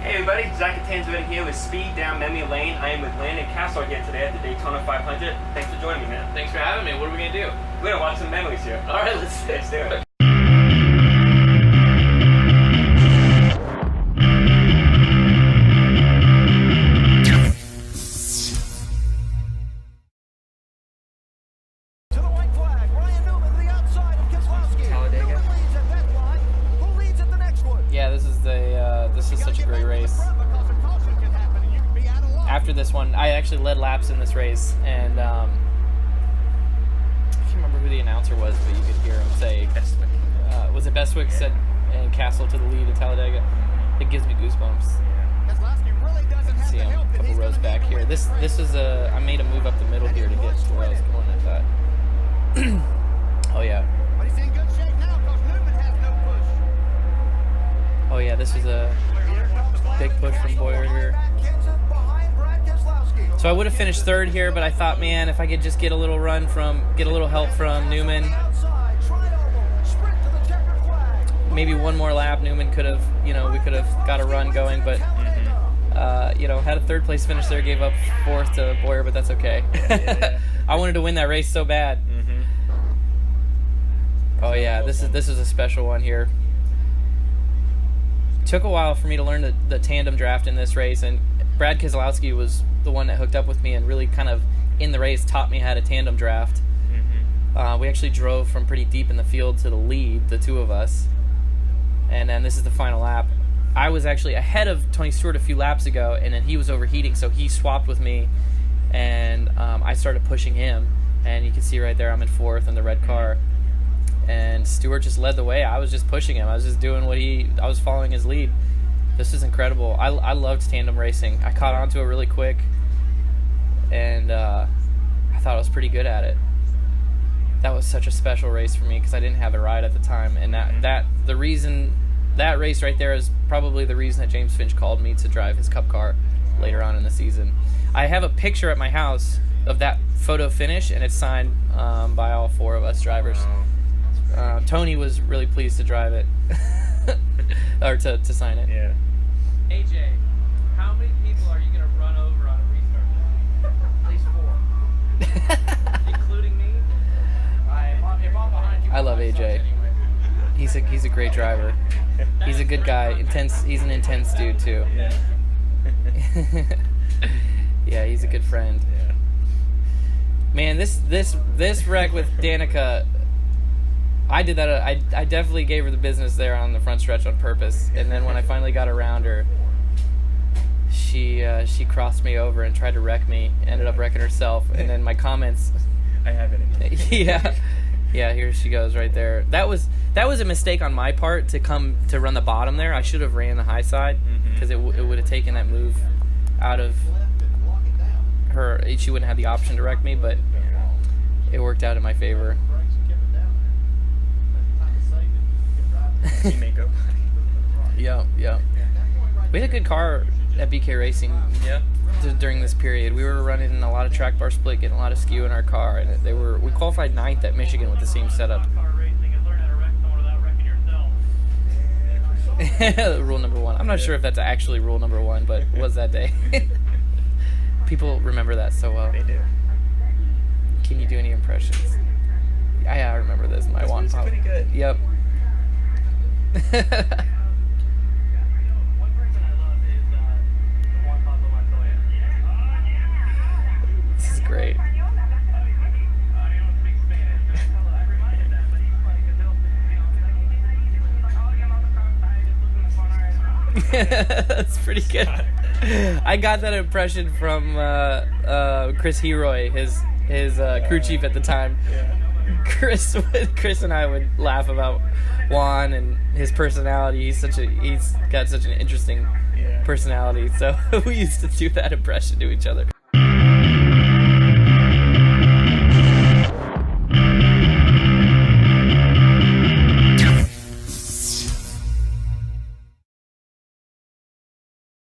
Hey everybody, Danica Catanzareti here with Speed down memory lane. I am with Landon Cassill here today at the Daytona 500. Thanks for joining me, man. Thanks for having me. What are we going to do? We're going to watch some memories here. All right, let's do it. Yeah, this is such a great race. After this one, I actually led laps in this race, and I can't remember who the announcer was, but you could hear him say, was it Bestwick said, and Cassill to the lead at Talladega? It gives me goosebumps. I can see him a couple rows back here. This is I made a move up the middle here to get to where I was going, I thought. Oh yeah. Oh yeah, this is a big push from Boyer here. So I would have finished third here, but I thought, man, if I could just get a little help from Newman, maybe one more lap, Newman could have, we could have got a run going, but had a third place finish there, gave up fourth to Boyer, but that's okay. I wanted to win that race so bad. Oh yeah, this is a special one here. Took a while for me to learn the tandem draft in this race, and Brad Keselowski was the one that hooked up with me and really kind of in the race taught me how to tandem draft. We actually drove from pretty deep in the field to the lead, the two of us, and then this is the final lap. I was actually ahead of Tony Stewart a few laps ago, and then he was overheating, so he swapped with me, and I started pushing him, and you can see right there I'm in fourth in the red car. And Stewart just led the way. I was just pushing him. I was just doing I was following his lead. This is incredible. I loved tandem racing. I caught on to it really quick, and I thought I was pretty good at it. That was such a special race for me because I didn't have a ride at the time, and that race right there is probably the reason that James Finch called me to drive his Cup car later on in the season. I have a picture at my house of that photo finish, and it's signed by all four of us drivers. Tony was really pleased to drive it, or to sign it. Yeah. AJ, how many people are you going to run over on a restart? At least 4. Including me? If I'm behind you, I love AJ. Anyway. He's a great driver. He's a good guy. Intense. He's an intense dude too. Yeah. Yeah, he's a good friend. Yeah. Man, this wreck with Danica, I did that. I definitely gave her the business there on the front stretch on purpose. And then when I finally got around her, she crossed me over and tried to wreck me. Ended up wrecking herself. And then my comments. I have it. Yeah. Here she goes right there. That was a mistake on my part to run the bottom there. I should have ran the high side because it would have taken that move out of her. She wouldn't have the option to wreck me, but it worked out in my favor. Makeup. Yeah. We had a good car at BK Racing. Yeah. During this period, we were running a lot of track bar split, getting a lot of skew in our car, and we qualified 9th at Michigan with the same setup. Rule number 1. I'm not sure if that's actually rule number 1, but it was that day. People remember that so well. They do. Can you do any impressions? Yeah, I remember this. My Juan Pablo. Pretty good. Yep. One person I love is Juan Pablo Montoya. This is great. I don't speak Spanish. I reminded that, but he's funny because he'll get on the front side and looking for That's pretty good. I got that impression from Chris Heroy, his crew chief at the time. Yeah. Chris and I would laugh about Juan and his personality. He's got such an interesting personality. So we used to do that impression to each other.